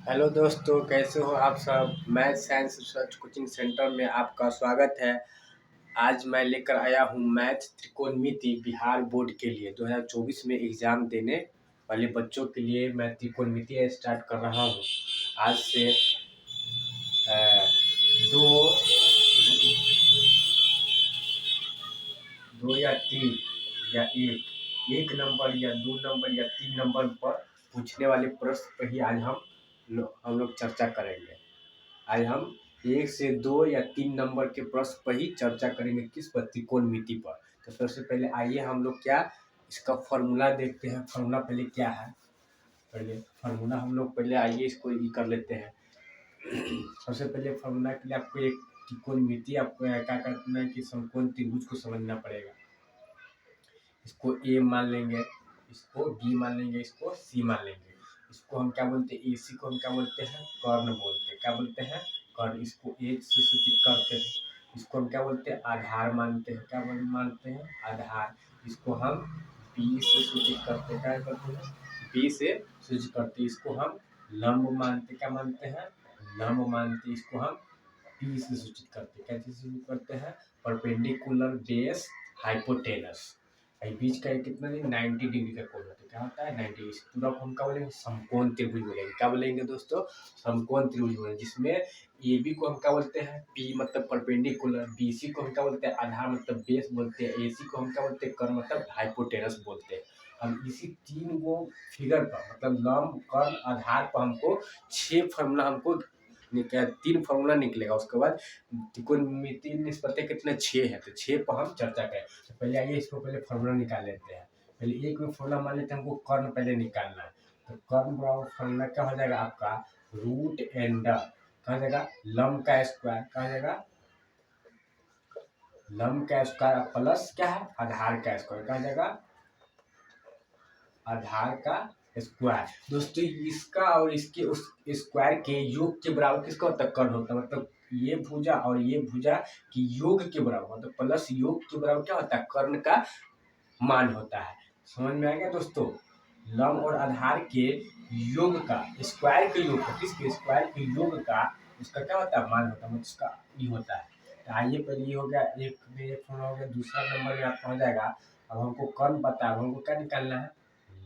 Hello दोस्तों, कैसे हो आप सब। Math science research coaching centre में आपका स्वागत है। आज मैं लेकर आया हूँ मैथ त्रिकोणमिति बिहार बोर्ड के लिए 2024 में एग्जाम देने वाले बच्चों के लिए मैं त्रिकोणमिति स्टार्ट कर रहा हूँ। आज से दो दो या तीन या एक नंबर या दो नंबर या तीन नंबर पर पूछने वाले प्रश्न पर ही आज हम लोग चर्चा करेंगे। आज हम एक से दो या तीन नंबर के प्रश्न पर ही चर्चा करेंगे। किस पर? त्रिकोणमिति पर। तो सबसे पहले आइए हम लोग क्या इसका फॉर्मूला देखते हैं। फॉर्मूला पहले क्या है, पहले फॉर्मूला हम लोग पहले आइए इसको ये कर लेते हैं। सबसे पहले फॉर्मूला के लिए आपको एक त्रिकोणमिति आपको क्या करना है कि समकोण त्रिभुज को समझना पड़ेगा। इसको ए मान लेंगे, इसको बी मान लेंगे, इसको सी मान लेंगे। इसको हम क्या बोलते हैं? एसी को हम क्या बोलते हैं? कर्ण बोलते हैं। क्या बोलते हैं? कर्ण। इसको ए से सूचित करते हैं। इसको हम क्या बोलते हैं? आधार मानते हैं। क्या मानते हैं? आधार। इसको हम बी से सूचित करते हैं। क्या करते हैं? बी से सूचित करते हैं। इसको हम लंब मानते। क्या मानते हैं? लंब मानते। इसको हम पी से सूचित करते हैं। क्या चीज सूचित करते हैं? Perpendicular base hypotenuse. बीच का कितना नहीं 90 डिग्री का कोण होता है। क्या होता है? 90 डिग्री। पूरा को हम क्या बोलेंगे? समकोण त्रिभुज बोलेंगे। क्या बोलेंगे दोस्तों? समकोण त्रिभुज बोलेंगे। जिसमें ए बी को हम क्या बोलते हैं? पी मतलब परपेंडिकुलर। बी सी को हम क्या बोलते हैं? आधार मतलब बेस बोलते हैं। ए सी को हम क्या बोलते हैं? कर्ण मतलब हाइपोटेनस बोलते हैं। हम इसी तीन गो फिगर पर मतलब लंब कर्ण आधार पर हमको 6 फॉर्मूला हमको तीन फॉर्मूला निकलेगा। उसके बाद त्रिकोणमिति निष्पत्ति कितने 6 है, तो 6 पर हम चर्चा करें। तो पहले आइए इसको पहले फॉर्मूला निकाल लेते हैं। पहले एक में फॉर्मूला मान लेते हैं, हमको कर्ण पहले निकालना है। तो कर्ण बराबर फॉर्मूला क्या हो जाएगा आपका? रूट एंडर कहा जाएगा लंब का स्क्वायर। कहा जाएगा लंब का स्क्वायर प्लस क्या है? आधार का स्क्वायर। कहा जाएगा आधार का स्क्वायर। दोस्तों इसका और इसके उस स्क्वायर के योग के बराबर किसका होता है? कर्ण होता है। मतलब ये भुजा और ये भुजा की योग के बराबर मतलब प्लस योग के बराबर क्या होता है? कर्ण का मान होता है। समझ में आ गया दोस्तों? लंब और आधार के योग का स्क्वायर के योग का किसके? स्क्वायर के योग का उसका क्या होता है? मान होता है। मतलब उसका ये होता है। तो आइए पहले ये हो गया एक में एक हो गया। दूसरा नंबर में आपका हो जाएगा। अब हमको कर्ण पता है, हमको क्या निकालना है?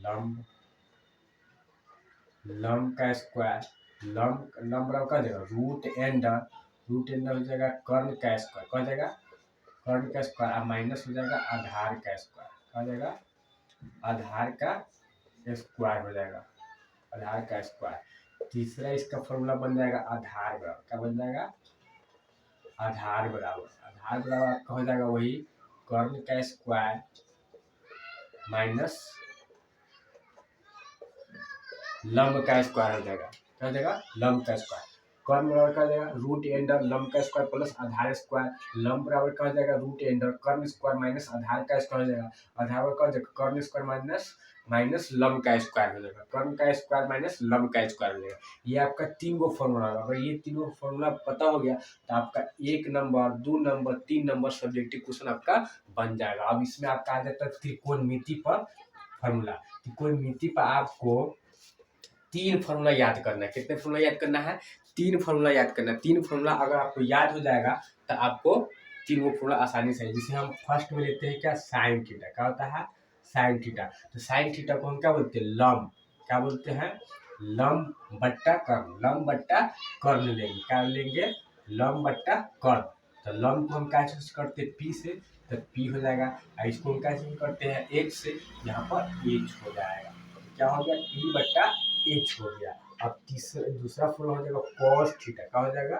लंब। लंब का स्क्वायर। लंब बराबर क्या हो जाएगा? Root ender. रूट एंडर हो जाएगा कर्ण का स्क्वायर। क्या हो जाएगा? कर्ण का स्क्वायर। अब माइनस हो जाएगा आधार का स्क्वायर। क्या हो जाएगा? आधार का स्क्वायर हो जाएगा। आधार का स्क्वायर। तीसरा इसका फॉर्मूला बन जाएगा आधार बराबर। क्या बन जाएगा? आधार बराबर। आधार बराबर आपका हो जाएगा वही कर्ण का स्क्वायर माइनस लंब का स्क्वायर हो जाएगा। क्या हो जाएगा? लंब का स्क्वायर। कर्ण बराबर क्या हो जाएगा? रूट एंडर लंब का स्क्वायर प्लस आधार स्क्वायर। लंब बराबर क्या हो जाएगा? रूट एंडर कर्ण स्क्वायर माइनस आधार का स्क्वायर हो जाएगा। आधार बराबर क्या हो जाएगा? कर्ण स्क्वायर माइनस माइनस लंब का स्क्वायर हो जाएगा। कर्ण का स्क्वायर माइनस लंब का स्क्वायर हो जाएगा। ये आपका तीन गो फॉर्मूला होगा। अगर ये तीनों फॉर्मूला पता हो गया तो आपका एक नंबर, दो नंबर, तीन नंबर सब्जेक्टिव क्वेश्चन आपका बन जाएगा। अब इसमें आपका आ जाता है त्रिकोणमिति पर फॉर्मूला। त्रिकोणमिति पर आपको तीन फॉर्मूला याद करना है। कितने फॉर्मूला याद करना है? तीन फॉर्मूला याद करना है। तीन फॉर्मूला अगर आपको याद हो जाएगा तो आपको तीन वो फॉर्मूला आसानी से। जिसे हम फर्स्ट में लेते हैं क्या? Sine theta. क्या होता है? Sine theta. तो साइन थीटा को हम क्या बोलते हैं? लंब। क्या बोलते हैं? लंब बट्टा कर्ण। लंब बट्टा कर्ण लेंगे। क्या लेंगे? लंब बट्टा कर्ण। तो लंब को हम क्या चीज करते हैं? पी से। तो पी हो जाएगा। और इसको हम क्या चीज करते हैं? एच से। यहाँ पर एच हो जाएगा। क्या हो गया? पी बट्टा एच हो गया। अब तीसरा दूसरा फॉर्मूला हो जाएगा कॉस थीटा। क्या हो जाएगा?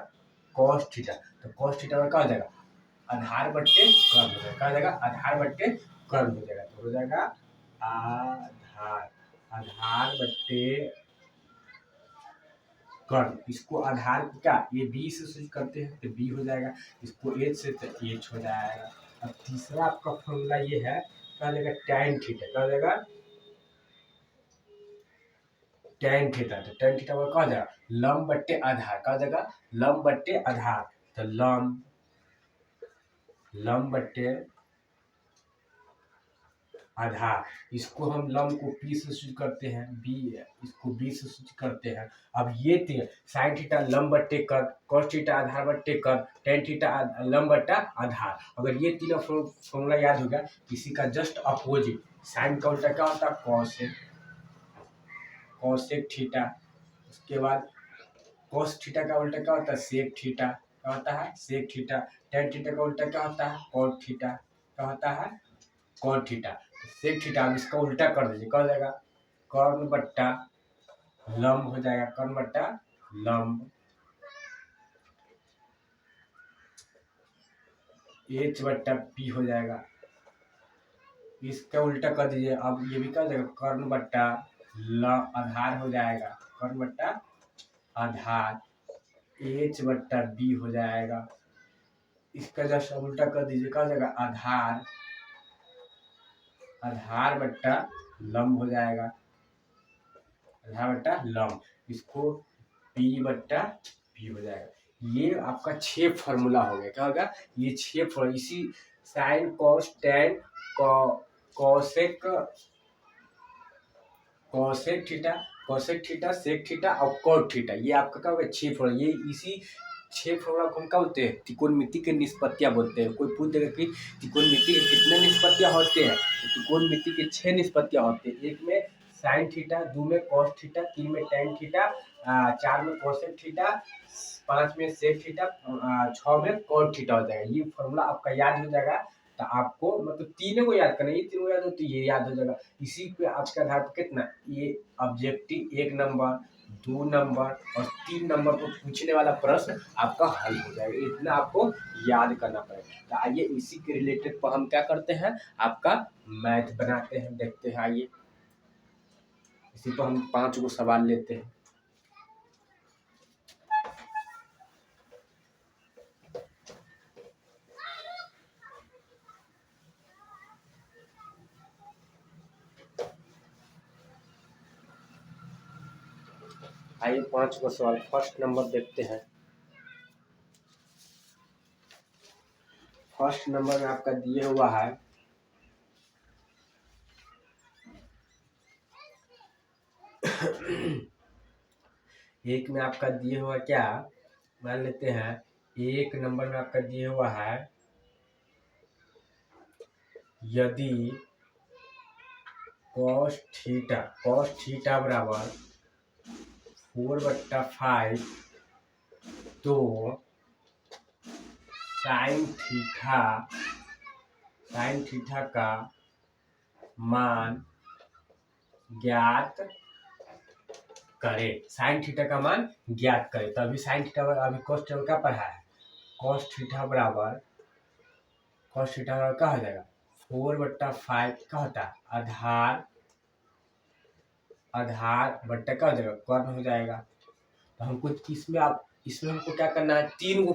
Cos theta. तो कॉस थीटा में क्या हो जाएगा? आधार बट्टे कर्ण हो जाएगा। क्या हो जाएगा? आधार बट्टे कर्ण हो जाएगा। तो हो जाएगा आधार। आधार बट्टे कर्ण। इसको आधार को क्या ये बी से सूचित करते हैं तो बी हो जाएगा। इसको एच से तो एच हो जाएगा। अब तीसरा आपका फॉर्मूला ये है। क्या हो जाएगा? Tan theta. क्या हो जाएगा? Tan theta. तो टैन थीटा का जाएगा लंब बट्टे आधार। का जाएगा? लंब बट्टे आधार। तो लंब बट्टे आधार। इसको हम लम को पी से सूचित करते हैं, बी इसको बी से सूचित करते हैं। अब ये साइन थीटा लम बट्टे कर, कॉस थीटा आधार बट्टे कर, टेन थीटा लम बट्टा आधार। अगर ये तीनों फॉर्मूला याद हो गया, किसी का जस्ट अपोजिट साइन का उल्टा क्या होता है कॉसेक, कॉसेक थीटा। उसके बाद कॉस थीटा का उल्टा क्या होता है सेक थीटा, क्या होता है सेक थीटा। टेन थीटा का उल्टा क्या होता है कॉट थीटा, क्या होता है कॉट थीटा। सेक थीटा अब इसका उल्टा कर दीजिए, क्या हो जाएगा कर्ण बट्टा लंब हो जाएगा, कर्ण बट्टा लंब। एच बट्टा पी हो जाएगा, इसका उल्टा कर दीजिए। अब ये भी क्या हो जाएगा कर्ण बट्टा आधार हो जाएगा, कर्ण बट्टा आधार। एच बट्टा बी हो जाएगा, इसका जस्ट उल्टा कर दीजिए, क्या हो जाएगा आधार, आधार बट्टा लंब हो जाएगा, आधार बट्टा लंब। इसको पी बट्टा पी हो जाएगा। ये आपका 6 फार्मूला हो गया, क्या होगा ये 6 फार्मूला। इसी sine cos tan cosec, cosec theta, cosec theta, sec theta और कॉट थीटा, ये आपका क्या होगा 6 फार्मूला। ये इसी 6 फार्मूला को हम क्या बोलते हैं त्रिकोणमिति के निष्पत्तियां बोलते हैं। कोई पूछ देगा कि त्रिकोणमिति के कितने निष्पत्तियां होते हैं, तो त्रिकोणमिति के 6 निष्पत्तियां होते हैं। एक में साइन थीटा, 2 में कॉस थीटा, 3 में टेन थीटा, 4 में कॉसेक थीटा, 5 में सेक थीटा, 6 में कॉट थीटा हो जाएगा। ये फार्मूला आपका याद हो जाएगा। तो आपको मतलब तीनों को याद करना, ये तीनों याद हो तो ये याद हो जाएगा। इसी पे आज का आधार पर कितना ये ऑब्जेक्टिव 1 नंबर, 2 नंबर और 3 नंबर को पूछने वाला प्रश्न आपका हल हो जाएगा। इतना आपको याद करना पड़ेगा। तो आइए इसी के रिलेटेड पर हम क्या करते हैं आपका मैथ बनाते हैं, देखते हैं। आइए इसी पर हम 5 गो सवाल लेते हैं। आइए 5 गो सवाल। फर्स्ट नंबर देखते हैं। फर्स्ट नंबर में आपका दिए हुआ है एक में आपका दिए हुआ क्या मान लेते हैं, एक नंबर में आपका दिए हुआ है यदि cos थीटा बराबर 4/5 तो साइन थीटा का मान ज्ञात करें, साइन थीटा का मान ज्ञात करें। तो अभी साइन थीटा अभी cos थीटा क्या पढ़ा है, cos थीटा बराबर क्या हो जाएगा 4/5 क्या होता है आधार बट्टा क्या हो जाएगा कर्ण हो जाएगा। तो हमको इसमें हमको क्या करना है, 3 गो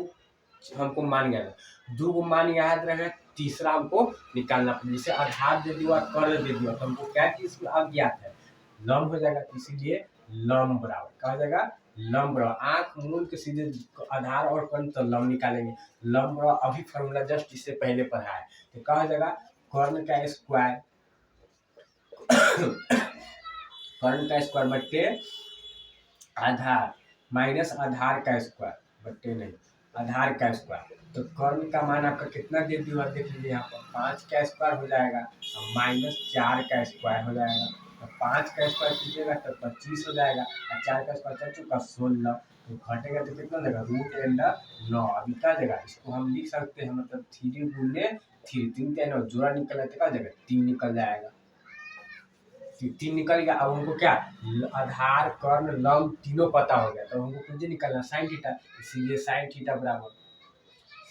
हमको मान याद है, 2 गो मान याद रहेगा, तीसरा हमको निकालना पड़ेगा। जैसे आधार दे दिया कर्ण दे दिया तो हमको क्या चीज इसमें अज्ञात है लंब हो जाएगा, इसीलिए लंब बराबर क्या हो जाएगा लंब बराबर। आंख मूंद के सीधे आधार और कर्ण तो लंब निकालेंगे, लंब बराबर अभी फॉर्मूला जस्ट इससे पहले पढ़ा है। तो क्या हो जाएगा कर्ण का स्क्वायर, कर्ण का स्क्वायर बट्टे आधार माइनस आधार का स्क्वायर बट्टे नहीं आधार का स्क्वायर। तो कर्ण का मान आपका कितना दे दिया देख लीजिए, यहाँ पर 5 का स्क्वायर हो जाएगा और माइनस 4 का स्क्वायर हो जाएगा। तो 5 का स्क्वायर कीजिएगा तो 25 हो जाएगा और 4 का स्क्वायर चल चुका 16, तो घटेगा तो कितना देगा √9। अभी क्या देगा इसको हम लिख सकते हैं मतलब 3 गुने 3, 3 जोड़ा निकल जाए तो क्या देगा 3 निकल जाएगा, 3 निकल गया। अब हमको क्या आधार कर्ण लंब तीनों पता हो गया, तो हमको कुछ निकलना साइन थीटा, इसीलिए साइन थीटा बराबर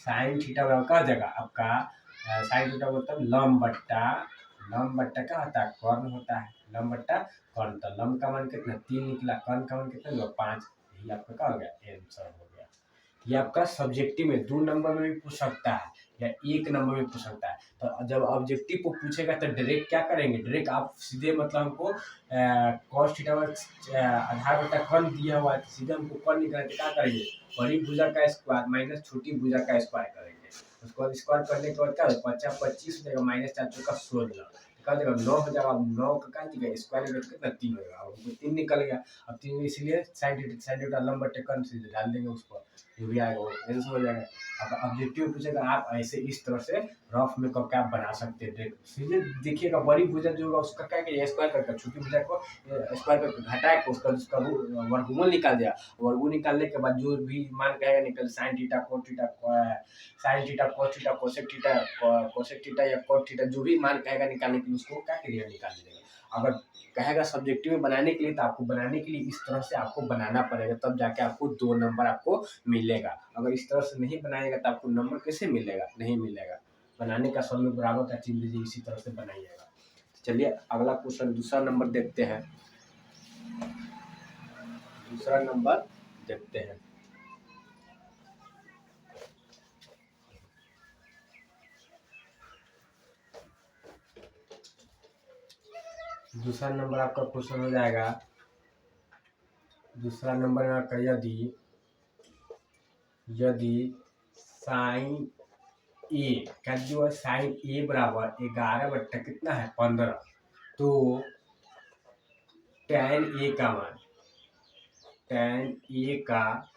क्या हो जाएगा आपका साइन थीटा मतलब लंब बट्टा क्या होता है कर्ण होता है, लंब बट्टा कर्ण। तो लंब का मान कितना 3 निकला, कर्ण का मान कितना हुआ 5, यही आपका क्या हो गया आंसर हो गया। ये आपका सब्जेक्टिव में 2 नंबर में भी पूछ सकता है या 1 नंबर में पूछ सकता है। तो जब ऑब्जेक्टिव को पूछेगा तो डायरेक्ट क्या करेंगे, डायरेक्ट आप सीधे मतलब हमको cos थीटा आधार बट्टा कर्ण दिया हुआ है तो सीधे हमको कर्ण निकालना तो क्या करेंगे बड़ी भुजा का स्क्वायर माइनस छोटी भुजा का स्क्वायर करेंगे। उसको स्क्वायर करने के बाद क्या होगा 25 हो जाएगा माइनस 4 का 16, क्या जगह 9 हो जाएगा, अब 9 का क्या जगह स्क्वायर रूट कितना 3 होगा, अब 3 निकल गया। अब 3 इसलिए साइन थीटा लंब बटे कर्ण से डाल देंगे उसको, जो भी आएगा वो आंसर हो जाएगा। अब ऑब्जेक्टिव पूछेगा आप ऐसे इस तरह से रफ में करके आप बना सकते हैं। सीधे देखिएगा बड़ी भुजा जो होगा उसका क्या है स्क्वायर करके, छोटी भुजा को स्क्वायर करके घटा के उसका वर्गमूल निकाल दिया। वर्गमूल निकालने के बाद जो भी मान कहेगा निकल sine theta cot theta sine theta cos theta cosec theta या कोट थीटा जो भी मान कहेगा निकालने के लिए उसको क्या करिएगा निकाल दीजिएगा। अगर कहेगा सब्जेक्टिव में बनाने के लिए तो आपको बनाने के लिए इस तरह से आपको बनाना पड़ेगा, तब जाके आपको 2 नंबर आपको मिलेगा। अगर इस तरह से नहीं बनाएगा तो आपको नंबर कैसे मिलेगा, नहीं मिलेगा। बनाने का समय बराबर का चिन्ह दीजिए, इसी तरह से बनाइएगा। चलिए अगला क्वेश्चन दूसरा नंबर देखते हैं। दूसरा नंबर देखते हैं। दूसरा नंबर आपका क्वेश्चन हो जाएगा, दूसरा नंबर आपका यदि साइन ए क्या जो है साइन ए बराबर 11 बट्टा कितना है 15, तो tan ए का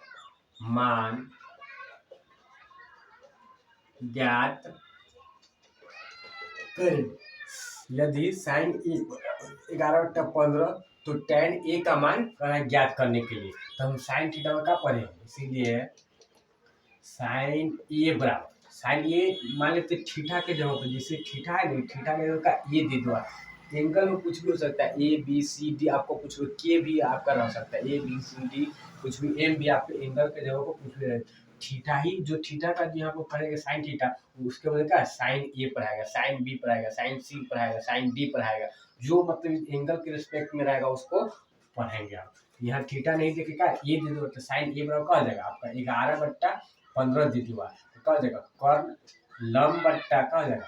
मान ज्ञात करें। यदि साइन ए 11/15 तो tan ए का मान ज्ञात करने के लिए तो हम साइन थीटा में क्या पढ़ेंगे, इसीलिए साइन ए बराबर साइन ए मान लेते थीटा के जगह पे, जैसे थीटा है ना थीटा के जगह का ए दे दो। एंगल में कुछ भी हो सकता है, ए बी सी डी आपको कुछ भी के भी आपका रह सकता है, ए बी सी डी कुछ भी एम भी आपके एंगल के जगह को कुछ भी रहे। थीटा ही जो थीटा का जो यहाँ पर पढ़ेगा साइन थीटा, उसके वजह का साइन ए पढ़ाएगा, साइन बी पढ़ाएगा, साइन सी पढ़ाएगा, साइन डी पढ़ाएगा, जो मतलब एंगल के रिस्पेक्ट में रहेगा उसको पढ़ेंगे आप। यहाँ थीटा नहीं देखेगा ये दे दो तो साइन ए बराबर क्या हो जाएगा आपका 11/15 दे दिया तो क्या हो जाएगा कर्ण लंब बट्टा क्या हो जाएगा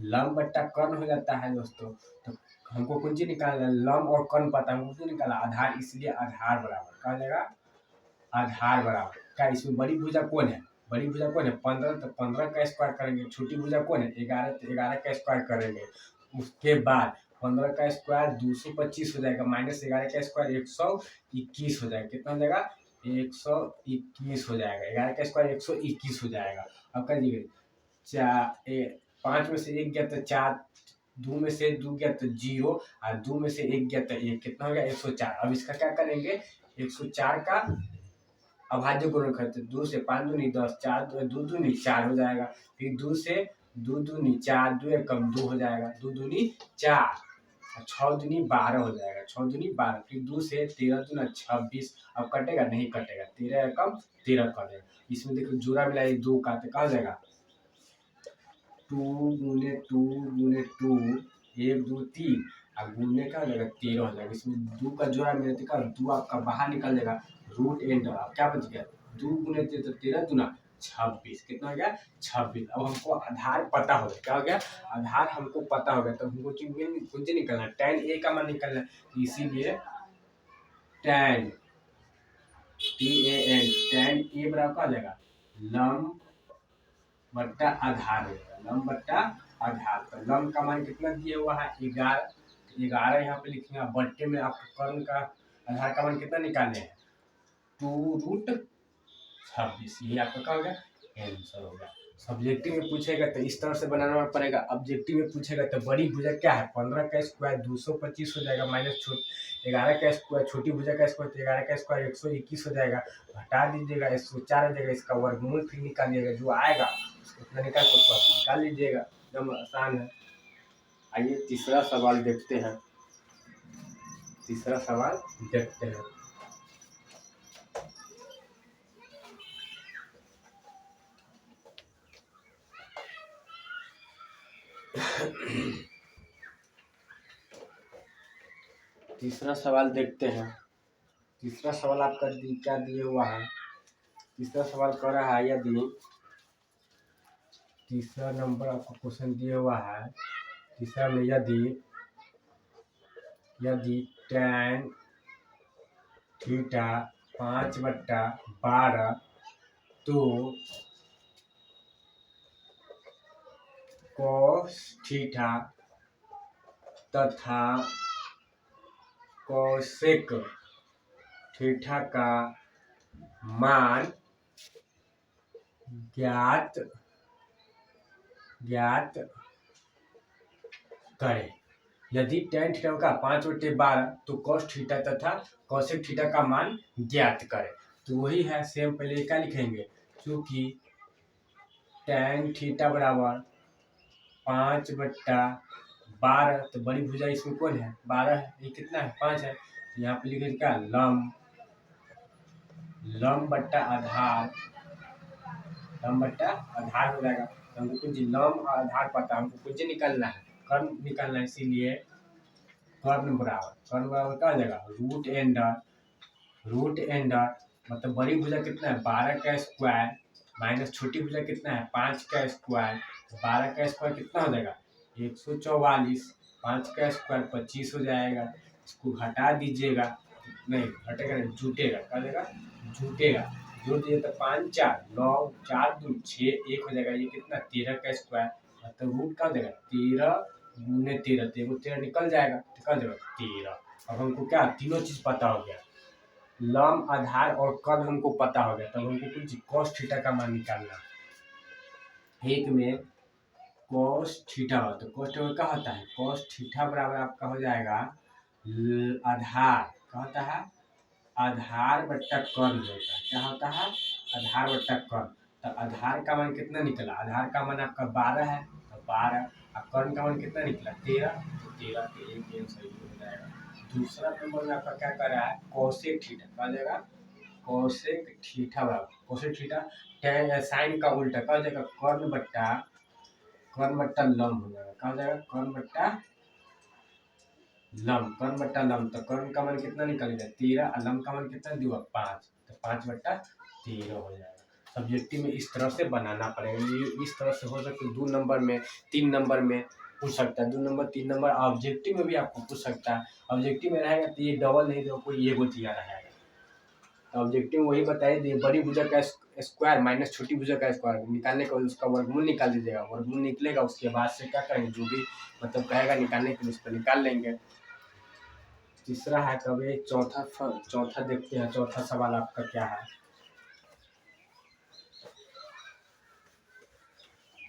लंब बट्टा कर्ण हो जाता है दोस्तों। तो हमको कौन चीज निकालना है, लंब और कर्ण पता है, हमको क्यों निकाला आधार, इसलिए आधार बराबर क्या हो जाएगा आधार बराबर क्या। इसमें बड़ी भुजा कौन है, बड़ी भुजा कौन है 15, तो 15 का स्क्वायर करेंगे। छोटी भुजा कौन है 11, तो 11 का स्क्वायर करेंगे। उसके बाद 15 का स्क्वायर 225 हो जाएगा, माइनस 11 का स्क्वायर 121 हो जाएगा। कितना हो जाएगा 121 हो जाएगा। 11 का स्क्वायर 121 हो जाएगा। अब कर दीजिए 5 में से 1 गया तो 4, 2 में से 2 गया तो 0 और 2 में से 1 गया तो 1, कितना हो गया 104। अब इसका क्या करेंगे 104 का अभाज्य गुणन करते 2 से 5 दूनी 10, 4 2 दूनी 4 हो जाएगा। फिर 2 से 2 दूनी 4, 2 एकम 2 हो जाएगा, 2 दूनी 4, 6 दूनी 12 हो जाएगा, 6 दूनी 12। फिर 2 से 13 दूना 26, अब कटेगा नहीं कटेगा, 13 एकम 13 कटेगा। इसमें देखो जोड़ा मिलाइए 2 का तो कहा जाएगा 2 गुने 2 गुने 2 1 2 3 और गुने का हो जाएगा 13 हो जाएगा। इसमें 2 का जोड़ा मिलाते का 2 आपका बाहर निकल जाएगा, रूट एंड क्या बच गया 2 गुने 13 दूना 26, कितना हो गया 26। अब हमको आधार पता हो गया, क्या हो गया आधार हमको पता हो गया। तो हमको कुछ निकलना है tan ए का मान निकलना है, इसीलिए tan tan ए बराबर क्या हो जाएगा लंब बट्टा आधार हो जाएगा, लंब बट्टा आधार। तो लंब का मान कितना दिया हुआ है 11, 11 यहाँ पे लिखेंगे। बट्टे में आपको कर्ण का आधार का मान कितना निकालने हैं 2√26, ये आपका क्या हो गया आंसर हो गया। सब्जेक्टिव में पूछेगा तो इस तरह से बनाना पड़ेगा, ऑब्जेक्टिव में पूछेगा तो बड़ी भुजा क्या है 15 का स्क्वायर 225 हो जाएगा, माइनस 11 का स्क्वायर छोटी भुजा का स्क्वायर, तो 11 का स्क्वायर 121 हो जाएगा, हटा दीजिएगा 104 हो जाएगा, इसका वर्गमूल फिर निकालिएगा, जो आएगा उसको कितना निकाल लीजिएगा, एकदम आसान है। आइए तीसरा सवाल देखते हैं। तीसरा सवाल देखते हैं। तीसरा सवाल देखते हैं। तीसरा सवाल आपका क्या दिए हुआ है। तीसरा सवाल कर रहा है यदि तीसरा नंबर आपको क्वेश्चन दिया हुआ है। तीसरा में यदि tan थीटा 5/12 तो cos थीटा तथा कोसेक थीटा का मान ज्ञात करें। यदि tan थीटा का 5/12 तो cos थीटा तथा cosec थीटा का मान ज्ञात करें। तो वही है सेम, पहले क्या लिखेंगे, क्योंकि tan थीटा बराबर 5/12, तो बड़ी भुजा इसमें कौन है, 12 है, ये कितना है, 5 है। तो यहाँ पे लिखेंगे क्या, लम बट्टा आधार, हो जाएगा। तो हमको कुछ लम और आधार पता, हमको कुछ निकालना है, कर्ण निकालना है, इसीलिए कर्ण बराबर क्या हो जाएगा, रूट एंडर मतलब बड़ी भुजा कितना है, 12 का स्क्वायर माइनस छोटी भुजा कितना है, 5 का स्क्वायर। 12 का स्क्वायर कितना हो जाएगा, 144, 5 का स्क्वायर 25 हो जाएगा। इसको हटा दीजिएगा, नहीं हटेगा नहीं, जुटेगा, क्या हो जाएगा, जुटेगा, जोड़ दिए तो 5 4 9 4 2 6 1 हो जाएगा। ये कितना, 13 का स्क्वायर, मतलब रूट का हो जाएगा 13 गुने 13, तो एगो 13 निकल जाएगा, तो क्या हो जाएगा 13। अब हमको क्या, तीनों चीज पता हो गया, लम आधार और कर्ण हमको पता हो गया। तब हमको कुछ cos थीटा का मान निकालना है। एक में cos थीटा हो, तो cos थीटा क्या होता है, cos थीटा बराबर आपका हो जाएगा आधार, क्या होता है, आधार बट्टा कर्ण होता है, क्या होता है, आधार बट्टा कर्ण। तो आधार का मान कितना निकला, आधार का मान आपका 12 है, तो 12, और कर्ण का मान कितना निकला 13, तो 13 के एक सही हो जाएगा। दूसरा नंबर में आपका क्या कर रहा है, कोसेक थीटा, क्या हो जाएगा, कोसेक थीटा बराबर, कोसेक थीटा tan साइन का उल्टा, क्या हो जाएगा, कर्ण बट्टा लम हो जाएगा, क्या हो जाएगा, कर्ण बट्टा लम। तो कर्ण का मान कितना निकलेगा 13, और लम का मान कितना दिया 5, तो 5/13 हो जाएगा। सब्जेक्टिव में इस तरह से बनाना पड़ेगा, ये इस तरह से हो सकता है 2 नंबर में 3 नंबर में पूछ सकता है, 2 नंबर 3 नंबर ऑब्जेक्टिव में भी आपको पूछ सकता है। ऑब्जेक्टिव में रहेगा तो ये डबल नहीं तो कोई एगो दिया रहेगा। ऑब्जेक्टिव वही बताइए, दिए बड़ी भुजा का स्क्वायर माइनस छोटी भुजा का स्क्वायर निकालने का, उसका वर्गमूल निकाल दीजिएगा, वर्गमूल निकलेगा, उसके बाद से क्या करेंगे, जो भी मतलब कहेगा निकालने के लिए उसको निकाल लेंगे। तीसरा है कभी चौथा देखते हैं, चौथा सवाल आपका क्या है,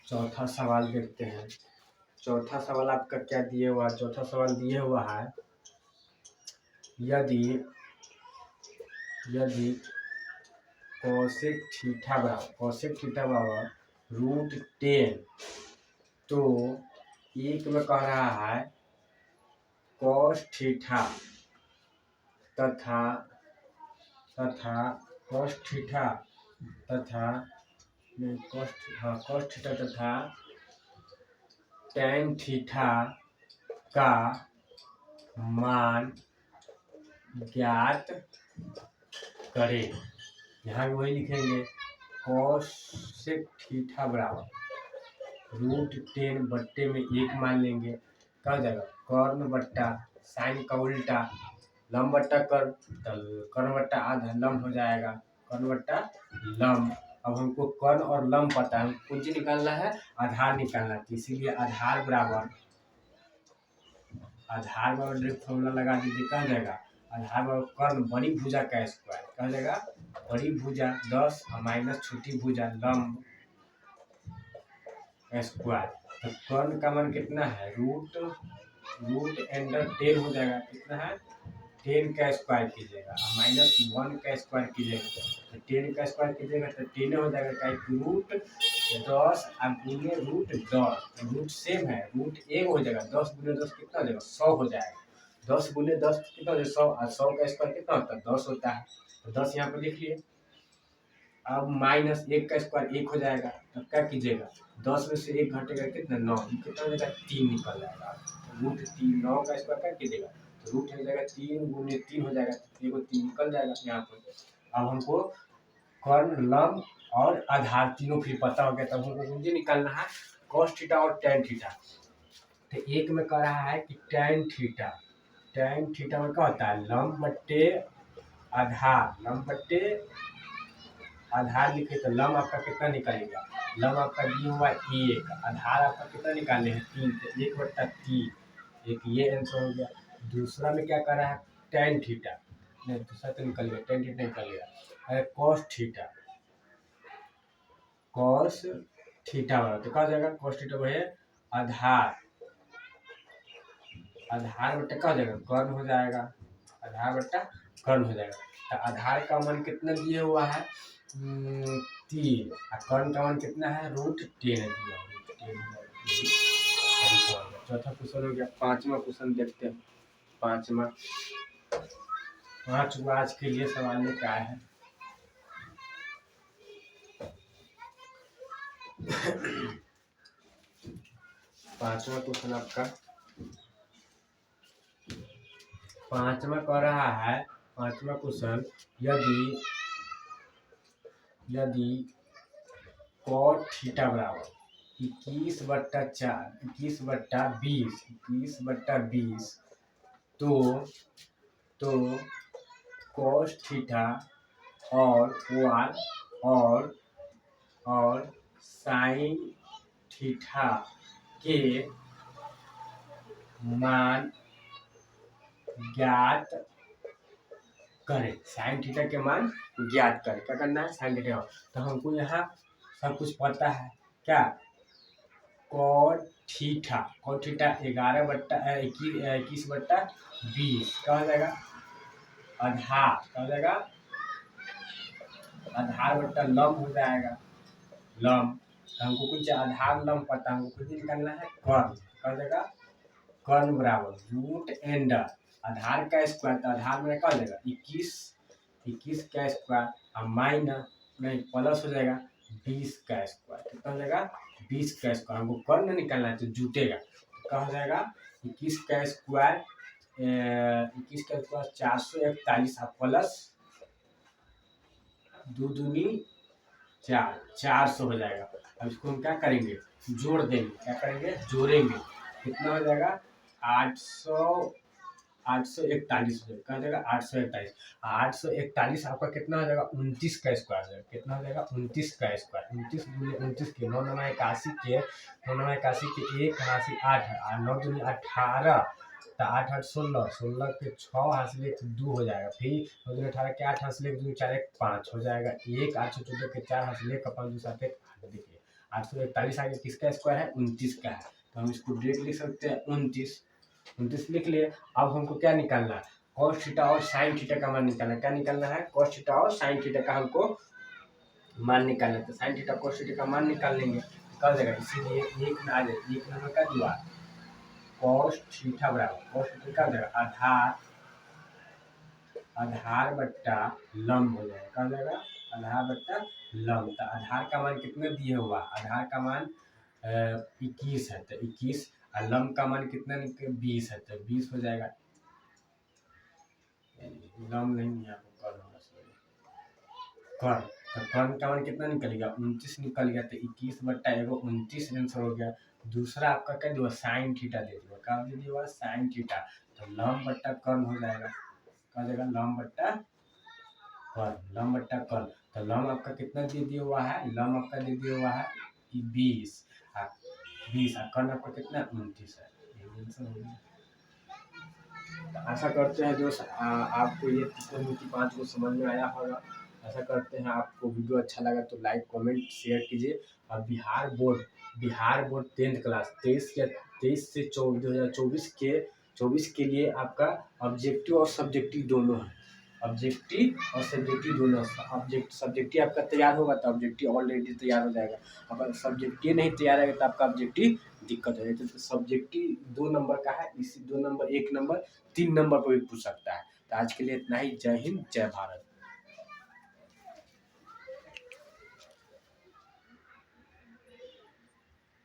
चौथा सवाल देखते हैं। चौथा सवाल आपका क्या दिए हुआ, चौथा सवाल दिए हुआ है, यदि कोसेक थीटा बराबर √10, तो एक में कह रहा है cos थीटा तथा cos थीटा तथा tan थीटा का मान ज्ञात करें। यहाँ भी वही लिखेंगे, कोसेक थीटा बराबर √10 बट्टे में 1 मान लेंगे, क्या हो जाएगा, कर्ण बट्टा साइन का उल्टा लम बट्टा कर्ण, तो कर्ण बट्टा आधा लम हो जाएगा, कर्ण बट्टा लम। अब हमको कर्ण और लम पता है, हमको कुछ निकालना है, आधार निकालना है, इसीलिए आधार बराबर डायरेक्ट फॉर्मूला लगा दीजिए, क्या हो जाएगा, आधार बराबर कर्ण बड़ी भुजा का स्क्वायर, क्या हो जाएगा, बड़ी भुजा 10 और माइनस छोटी भुजा लम स्क्वायर। तो कर्ण का मान कितना है, रूट एंडर 10 हो जाएगा, कितना है 10 का स्क्वायर कीजिएगा और -1 का स्क्वायर कीजिएगा, तो 10 का स्क्वायर कीजिएगा तो 10 हो जाएगा, क्या √10 अब गुने √10, रूट सेम है, रूट 1 हो जाएगा, 10 गुने 10 कितना हो जाएगा 100 हो जाएगा, 10 गुने 10 कितना हो जाएगा 100, और 100 का स्क्वायर कितना होता है 10 होता है, तो 10 यहाँ पर लिख लिए। अब -1 का स्क्वायर 1 हो जाएगा, तब क्या कीजिएगा 10 में से 1 घटेगा कितना 9, कितना हो जाएगा 3 निकल जाएगा, √3 9 का स्क्वायर क्या कीजिएगा, तो रूट हो जाएगा 3 गुने 3 हो जाएगा, एगो 3 निकल जाएगा यहाँ पर। अब हमको कर्ण लम और आधार तीनों फिर पता हो गया, तब हमको मुझे निकालना है cos थीटा और tan थीटा। तो एक में कह रहा है कि tan थीटा में क्या होता है, लम बट्टे आधार लिखे, तो लम आपका कितना निकलेगा, लम आपका दिया हुआ 1, आधार आपका कितना निकाले हैं 3, तो 1/3, एक ये आंसर हो गया। दूसरा में क्या कर रहा है, टेन थीटा, नहीं दूसरा तो निकल गया, टेन थीटा निकल गया, कॉस थीटा, कॉस थीटा बराबर तो क्या हो जाएगा, कॉस थीटा वही आधार, आधार बट्टा क्या हो जाएगा, कर्ण हो जाएगा, आधार बट्टा कर्ण हो जाएगा। तो आधार का मान कितना दिया हुआ है, 3, और कर्ण का मान कितना है, √10 दिया हुआ है। चौथा क्वेश्चन हो गया। पांचवा क्वेश्चन देखते हैं। पांचवा, 5 आज के लिए सवाल में क्या है। पांचवा क्वेश्चन आपका, पांचवा कह रहा है, पांचवा क्वेश्चन, यदि cot थीटा बराबर 21/4, 21/20 तो cos थीटा और sin थीटा के मान ज्ञात करें। साइन थीटा के मान ज्ञात करें। क्या करना है, साइन थीटा। तो हमको यहाँ सब कुछ पता है। क्या, cot थीटा 21/20 क्या हो जाएगा, आधार क्या हो जाएगा, आधार बट्टा लंब हो जाएगा, लंब। तो हमको कुछ आधार लंब पता, हमको कुछ निकालना है, कर्ण क्या हो जाएगा, कर्ण बराबर √, आधार का स्क्वायर, तो आधार में क्या हो जाएगा 21 का स्क्वायर, और माइनस नहीं प्लस हो जाएगा 20 का स्क्वायर, कितना हो जाएगा 20 का स्क्वायर। हमको कर्ण निकालना है तो जुटेगा, तो क्या हो जाएगा 21 का स्क्वायर, 441, और प्लस 2 दूनी 4, 400 हो जाएगा। अब इसको हम क्या करेंगे, जोड़ देंगे, क्या करेंगे, जोड़ेंगे, कितना हो जाएगा 841 हो जाएगा, क्या हो जाएगा 841, 841 आपका कितना हो जाएगा 29 का स्क्वायर हो जाएगा, कितना हो जाएगा 29 का स्क्वायर, 29 दूनी 29 के 9 9 81 के 1 8 और 9 दूनी 18, तो 8 8 16, 16 के 6 हासिल 1 2 हो जाएगा, फिर 9 दूनी 18 के 8 हासिल 1 2 4 1 5 हो जाएगा, 1 814 के 4 हासिल 1 5 2 7 1 8। देखिए 841 आगे किसका स्क्वायर है, 29 का है, तो हम इसको डायरेक्ट लिख सकते हैं 29 लिख लिए। अब हमको क्या निकालना है, cos थीटा और sin थीटा का मान निकालना है। क्या निकालना है, cos थीटा और sin थीटा का हमको मान निकालना है। तो sin थीटा cos थीटा का मान निकाल लेंगे, निकल जाएगा। इसीलिए एक में आ जाए, एक नंबर का दीवार cos थीटा बराबर, cos थीटा का जाएगा आधार बट्टा लंब हो जाएगा, क्या हो जाएगा आधार बट्टा लंब। तो आधार का मान कितना दिया हुआ, आधार का मान 21 है, तो 21, और लंब का मान कितना 20 है, तो 20 हो जाएगा, लंब नहीं है, कर्ण होगा, सॉरी कर्ण। तो कर्ण का मान कितना निकल गया 29 निकल गया, तो 21/29 आंसर हो गया। दूसरा आपका क्या दिया, साइन थीटा दे दिया, क्या दे दिया साइन थीटा, तो लंब बट्टा कर्ण हो जाएगा, क्या हो जाएगा लंब बट्टा कर्ण, लंब बट्टा कर्ण। तो लंब आपका कितना दे दिया हुआ है, लंब आपका दे दिया हुआ है 20, और कर्ण आपका कितना 29 है, ये आंसर हो गया। तो आशा करते हैं दोस्त आपको ये 5 को समझ में आया होगा। ऐसा करते हैं, आपको वीडियो अच्छा लगा तो लाइक कमेंट शेयर कीजिए। और बिहार बोर्ड 10th क्लास 23 से 2024 के लिए आपका ऑब्जेक्टिव और सब्जेक्टिव दोनों है, सब्जेक्टिव आपका तैयार होगा तो ऑब्जेक्टिव ऑलरेडी तैयार हो जाएगा। अगर सब्जेक्टिव नहीं तैयार है तो आपका ऑब्जेक्टिव दिक्कत हो जाएगी। तो सब्जेक्टिव 2 नंबर का है, इसी 2 नंबर 1 नंबर 3 नंबर पर भी पूछ सकता है। तो आज के लिए इतना ही। जय हिंद, जय भारत।